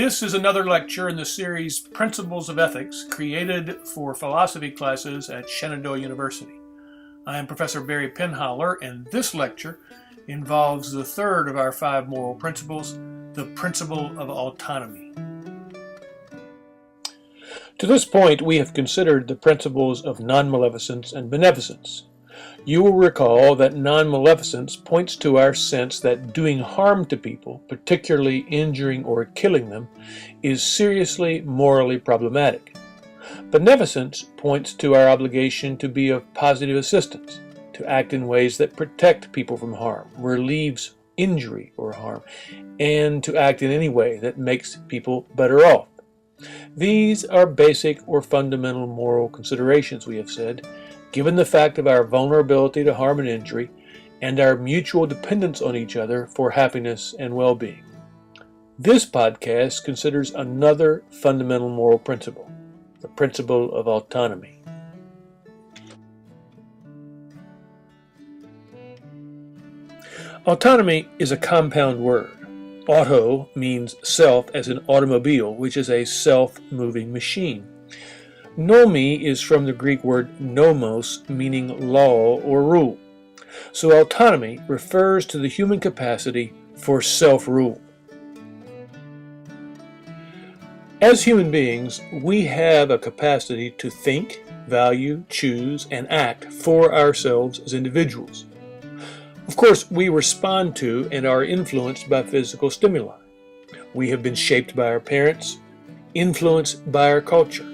This is another lecture in the series Principles of Ethics, created for philosophy classes at Shenandoah University. I am Professor Barry Penn-Hollar, and this lecture involves the third of our 5 moral principles, the principle of autonomy. To this point, we have considered the principles of non-maleficence and beneficence. You will recall that non-maleficence points to our sense that doing harm to people, particularly injuring or killing them, is seriously morally problematic. Beneficence points to our obligation to be of positive assistance, to act in ways that protect people from harm, relieves injury or harm, and to act in any way that makes people better off. These are basic or fundamental moral considerations, we have said, given the fact of our vulnerability to harm and injury and our mutual dependence on each other for happiness and well-being. This podcast considers another fundamental moral principle, the principle of autonomy. Autonomy is a compound word. Auto means self, as in automobile, which is a self-moving machine. Nomi is from the Greek word nomos, meaning law or rule. So autonomy refers to the human capacity for self-rule. As human beings, we have a capacity to think, value, choose, and act for ourselves as individuals. Of course, we respond to and are influenced by physical stimuli. We have been shaped by our parents, influenced by our culture.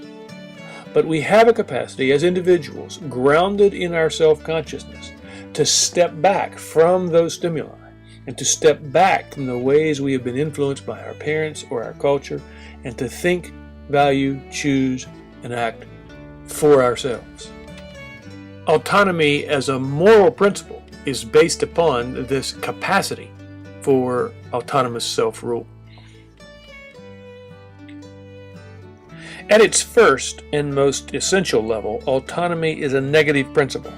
But we have a capacity as individuals, grounded in our self-consciousness, to step back from those stimuli and to step back from the ways we have been influenced by our parents or our culture, and to think, value, choose, and act for ourselves. Autonomy as a moral principle is based upon this capacity for autonomous self-rule. At its first and most essential level, autonomy is a negative principle.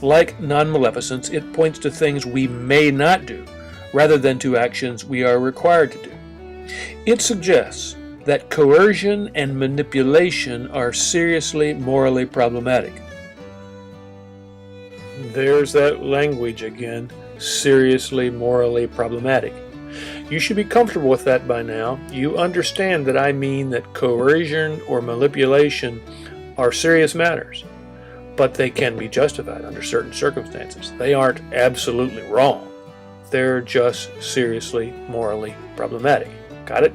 Like non-maleficence, it points to things we may not do, rather than to actions we are required to do. It suggests that coercion and manipulation are seriously morally problematic. There's that language again, seriously morally problematic. You should be comfortable with that by now. You understand that I mean that coercion or manipulation are serious matters, but they can be justified under certain circumstances. They aren't absolutely wrong. They're just seriously morally problematic. Got it?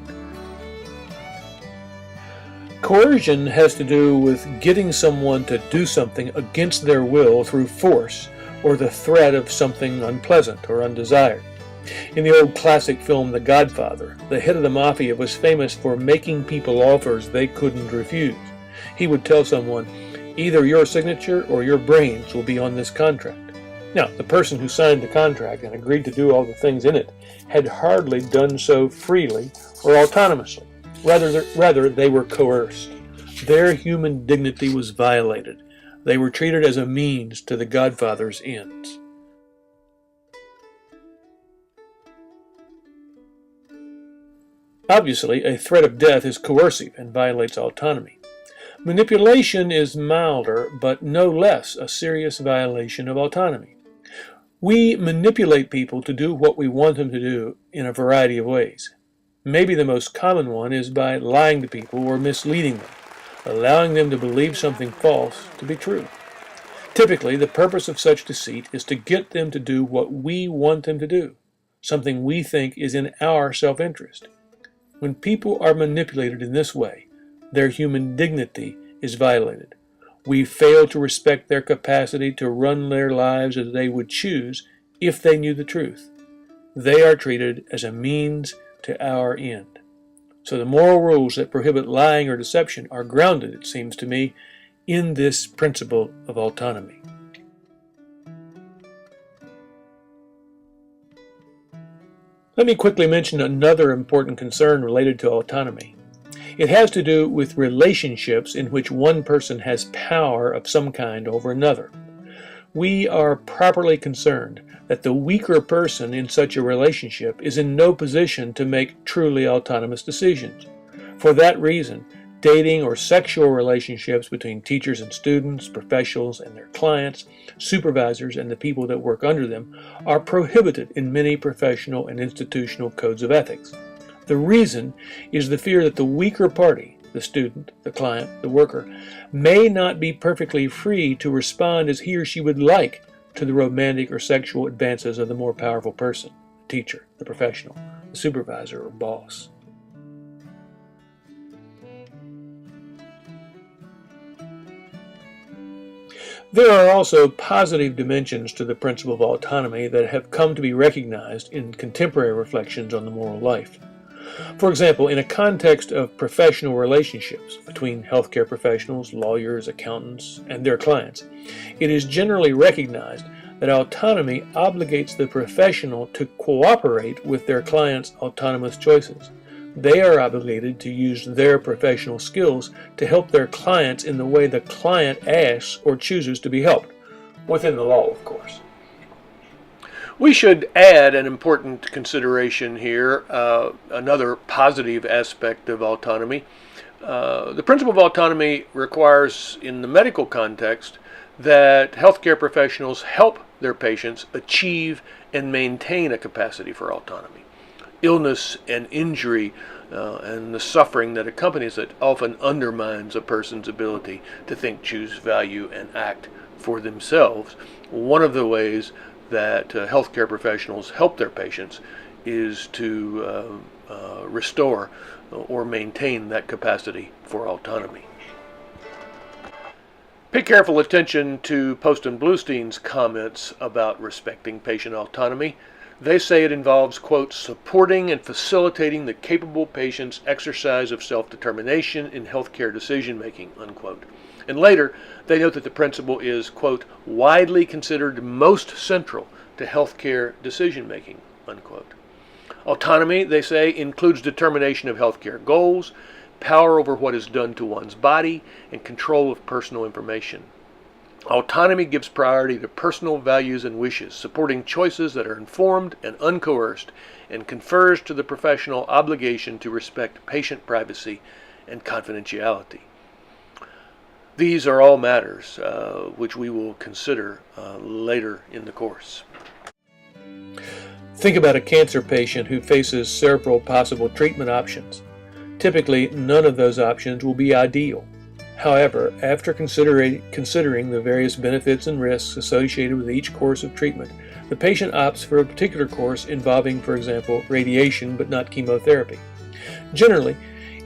Coercion has to do with getting someone to do something against their will through force or the threat of something unpleasant or undesired. In the old classic film The Godfather, the head of the mafia was famous for making people offers they couldn't refuse. He would tell someone, either your signature or your brains will be on this contract. Now, the person who signed the contract and agreed to do all the things in it had hardly done so freely or autonomously. Rather, they were coerced. Their human dignity was violated. They were treated as a means to the Godfather's ends. Obviously, a threat of death is coercive and violates autonomy. Manipulation is milder, but no less a serious violation of autonomy. We manipulate people to do what we want them to do in a variety of ways. Maybe the most common one is by lying to people or misleading them, allowing them to believe something false to be true. Typically, the purpose of such deceit is to get them to do what we want them to do, something we think is in our self-interest. When people are manipulated in this way, their human dignity is violated. We fail to respect their capacity to run their lives as they would choose if they knew the truth. They are treated as a means to our end. So the moral rules that prohibit lying or deception are grounded, it seems to me, in this principle of autonomy. Let me quickly mention another important concern related to autonomy. It has to do with relationships in which one person has power of some kind over another. We are properly concerned that the weaker person in such a relationship is in no position to make truly autonomous decisions. For that reason, dating or sexual relationships between teachers and students, professionals and their clients, supervisors and the people that work under them are prohibited in many professional and institutional codes of ethics. The reason is the fear that the weaker party, the student, the client, the worker, may not be perfectly free to respond as he or she would like to the romantic or sexual advances of the more powerful person, the teacher, the professional, the supervisor, or boss. There are also positive dimensions to the principle of autonomy that have come to be recognized in contemporary reflections on the moral life. For example, in a context of professional relationships between healthcare professionals, lawyers, accountants, and their clients, it is generally recognized that autonomy obligates the professional to cooperate with their client's autonomous choices. They are obligated to use their professional skills to help their clients in the way the client asks or chooses to be helped, within the law, of course. We should add an important consideration here, another positive aspect of autonomy. The principle of autonomy requires, in the medical context, that healthcare professionals help their patients achieve and maintain a capacity for autonomy. Illness and injury and the suffering that accompanies it often undermines a person's ability to think, choose, value, and act for themselves. One of the ways that healthcare professionals help their patients is to restore or maintain that capacity for autonomy. Pay careful attention to Post and Bluestein's comments about respecting patient autonomy. They say it involves, quote, supporting and facilitating the capable patient's exercise of self-determination in healthcare decision-making, unquote. And later, they note that the principle is, quote, widely considered most central to healthcare decision-making, unquote. Autonomy, they say, includes determination of healthcare goals, power over what is done to one's body, and control of personal information. Autonomy gives priority to personal values and wishes, supporting choices that are informed and uncoerced, and confers to the professional obligation to respect patient privacy and confidentiality. These are all matters which we will consider later in the course. Think about a cancer patient who faces several possible treatment options. Typically, none of those options will be ideal. However, after considering the various benefits and risks associated with each course of treatment, the patient opts for a particular course involving, for example, radiation but not chemotherapy. Generally,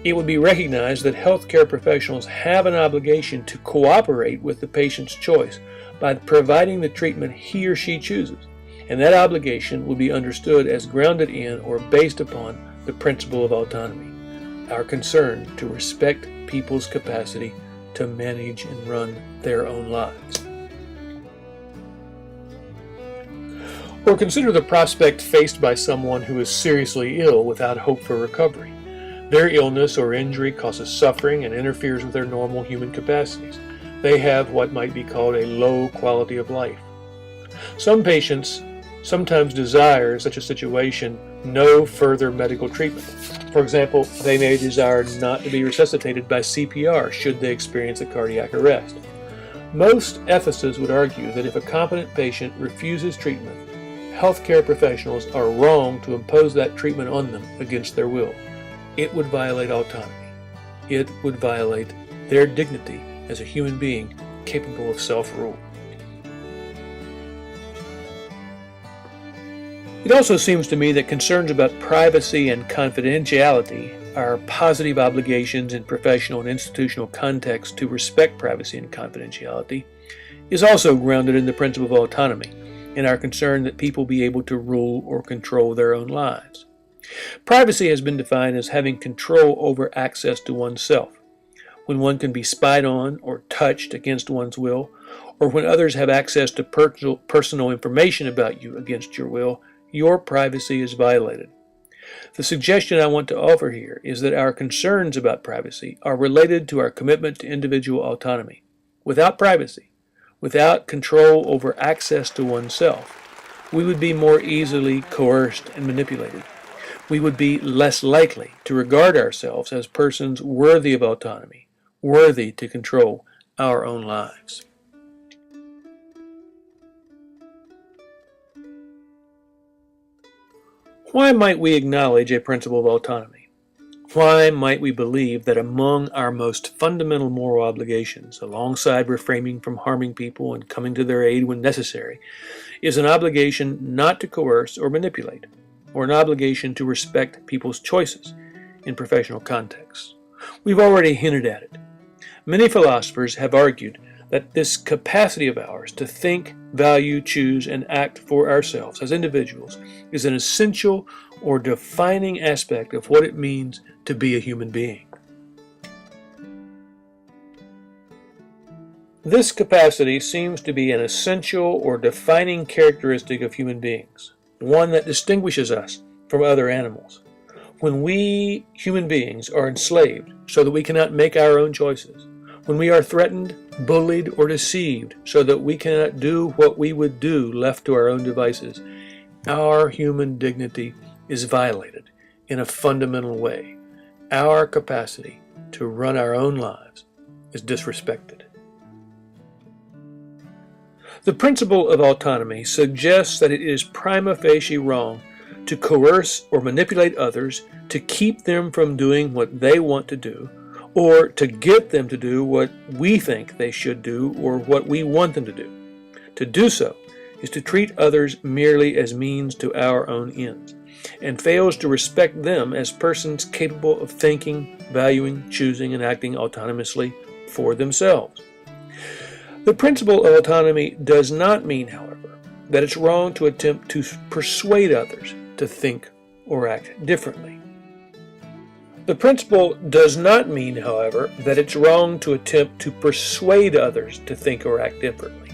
it would be recognized that healthcare professionals have an obligation to cooperate with the patient's choice by providing the treatment he or she chooses, and that obligation would be understood as grounded in or based upon the principle of autonomy, our concern to respect people's capacity to manage and run their own lives. Or consider the prospect faced by someone who is seriously ill without hope for recovery. Their illness or injury causes suffering and interferes with their normal human capacities. They have what might be called a low quality of life. Some patients sometimes desire, in such a situation, no further medical treatment. For example, they may desire not to be resuscitated by CPR should they experience a cardiac arrest. Most ethicists would argue that if a competent patient refuses treatment, healthcare professionals are wrong to impose that treatment on them against their will. It would violate autonomy. It would violate their dignity as a human being capable of self-rule. It also seems to me that concerns about privacy and confidentiality are positive obligations in professional and institutional contexts to respect privacy and confidentiality is also grounded in the principle of autonomy and our concern that people be able to rule or control their own lives. Privacy has been defined as having control over access to oneself, when one can be spied on or touched against one's will, or when others have access to personal information about you against your will. Your privacy is violated. The suggestion I want to offer here is that our concerns about privacy are related to our commitment to individual autonomy. Without privacy, without control over access to oneself, We would be more easily coerced and manipulated. We would be less likely to regard ourselves as persons worthy of autonomy, worthy to control our own lives. Why might we acknowledge a principle of autonomy? Why might we believe that among our most fundamental moral obligations, alongside refraining from harming people and coming to their aid when necessary, is an obligation not to coerce or manipulate, or an obligation to respect people's choices in professional contexts? We've already hinted at it. Many philosophers have argued that this capacity of ours to think, value, choose, and act for ourselves as individuals is an essential or defining aspect of what it means to be a human being. This capacity seems to be an essential or defining characteristic of human beings, one that distinguishes us from other animals. When we human beings are enslaved so that we cannot make our own choices, when we are threatened, bullied, or deceived so that we cannot do what we would do left to our own devices, our human dignity is violated in a fundamental way. Our capacity to run our own lives is disrespected. The principle of autonomy suggests that it is prima facie wrong to coerce or manipulate others to keep them from doing what they want to do, or to get them to do what we think they should do or what we want them to do. To do so is to treat others merely as means to our own ends, and fails to respect them as persons capable of thinking, valuing, choosing, and acting autonomously for themselves. The principle of autonomy does not mean, however, that it's wrong to attempt to persuade others to think or act differently. The principle does not mean, however, that it's wrong to attempt to persuade others to think or act differently.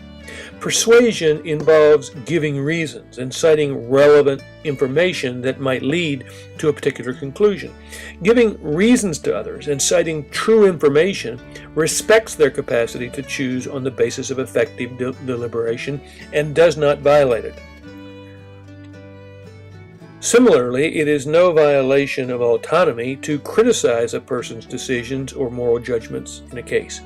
Persuasion involves giving reasons and citing relevant information that might lead to a particular conclusion. Giving reasons to others and citing true information respects their capacity to choose on the basis of effective deliberation and does not violate it. Similarly, it is no violation of autonomy to criticize a person's decisions or moral judgments in a case.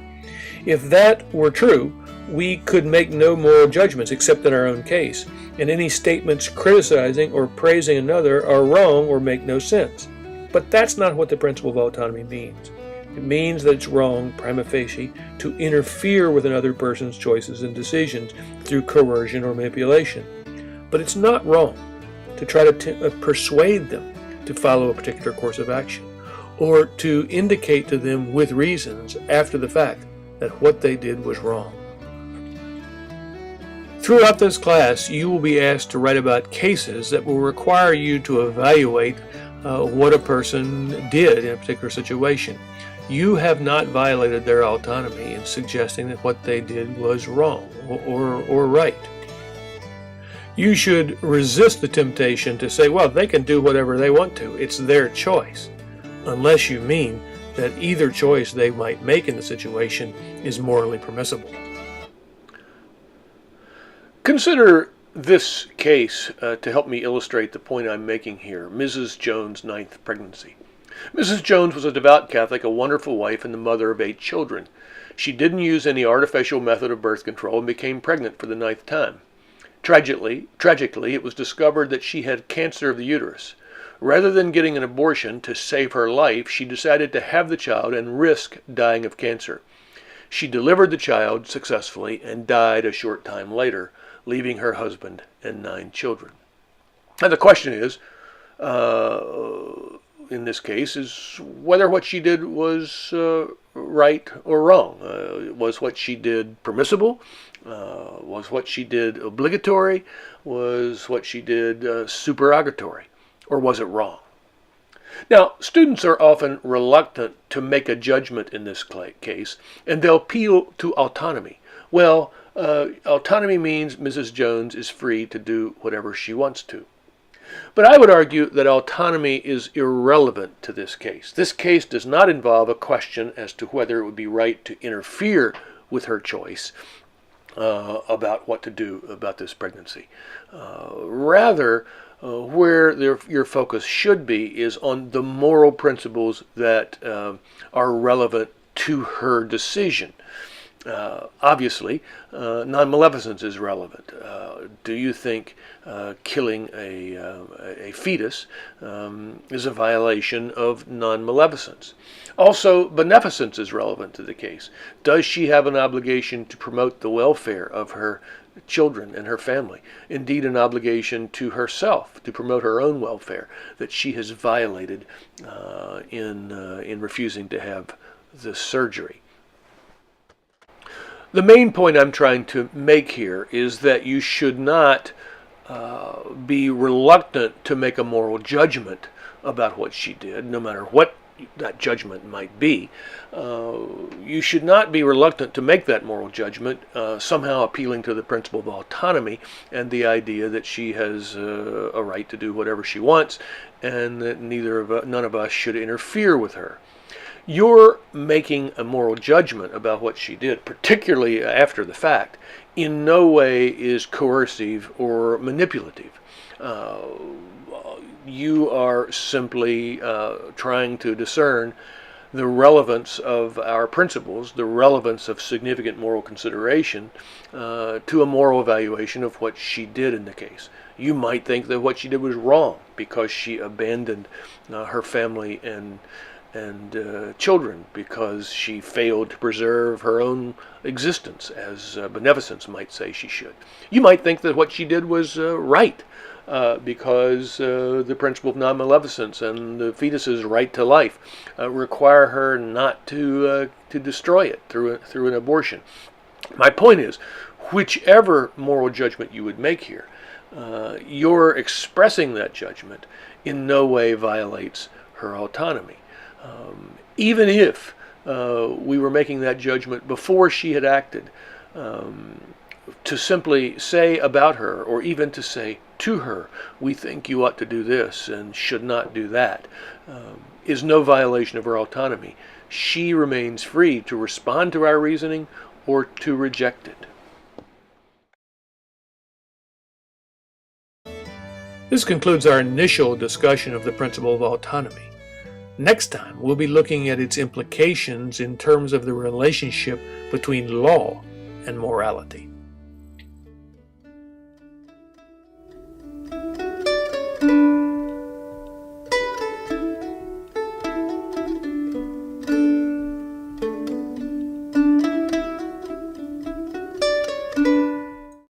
If that were true, we could make no moral judgments except in our own case, and any statements criticizing or praising another are wrong or make no sense. But that's not what the principle of autonomy means. It means that it's wrong, prima facie, to interfere with another person's choices and decisions through coercion or manipulation. But it's not wrong to try to persuade them to follow a particular course of action, or to indicate to them with reasons after the fact that what they did was wrong. Throughout this class, you will be asked to write about cases that will require you to evaluate what a person did in a particular situation. You have not violated their autonomy in suggesting that what they did was wrong or right. You should resist the temptation to say, well, they can do whatever they want to. It's their choice, unless you mean that either choice they might make in the situation is morally permissible. Consider this case to help me illustrate the point I'm making here. Mrs. Jones' 9th pregnancy. Mrs. Jones was a devout Catholic, a wonderful wife, and the mother of 8 children. She didn't use any artificial method of birth control and became pregnant for the 9th time. Tragically, it was discovered that she had cancer of the uterus. Rather than getting an abortion to save her life, she decided to have the child and risk dying of cancer. She delivered the child successfully and died a short time later, leaving her husband and 9 children. And the question is, in this case, is whether what she did was right or wrong. Was what she did permissible? Was what she did obligatory? Was what she did supererogatory? Or was it wrong? Now, students are often reluctant to make a judgment in this case, and they'll appeal to autonomy. Well, autonomy means Mrs. Jones is free to do whatever she wants to. But I would argue that autonomy is irrelevant to this case. This case does not involve a question as to whether it would be right to interfere with her choice. about what to do about this pregnancy. Rather, where your focus should be is on the moral principles that are relevant to her decision. Obviously, non-maleficence is relevant. Do you think killing a fetus is a violation of non-maleficence? Also, beneficence is relevant to the case. Does she have an obligation to promote the welfare of her children and her family? Indeed, an obligation to herself to promote her own welfare that she has violated in refusing to have the surgery. The main point I'm trying to make here is that you should not be reluctant to make a moral judgment about what she did, no matter what that judgment might be. You should not be reluctant to make that moral judgment, somehow appealing to the principle of autonomy and the idea that she has a right to do whatever she wants, and that none of us should interfere with her. You're making a moral judgment about what she did, particularly after the fact, in no way is coercive or manipulative. You are simply trying to discern the relevance of our principles, the relevance of significant moral consideration to a moral evaluation of what she did in the case. You might think that what she did was wrong because she abandoned her family and children, because she failed to preserve her own existence, as beneficence might say she should. You might think that what she did was right, because the principle of non-maleficence and the fetus's right to life require her not to destroy it through an abortion. My point is, whichever moral judgment you would make here, your expressing that judgment in no way violates her autonomy. Even if we were making that judgment before she had acted, to simply say about her, or even to say to her, we think you ought to do this and should not do that, is no violation of her autonomy. She remains free to respond to our reasoning or to reject it. This concludes our initial discussion of the principle of autonomy. Next time, we'll be looking at its implications in terms of the relationship between law and morality.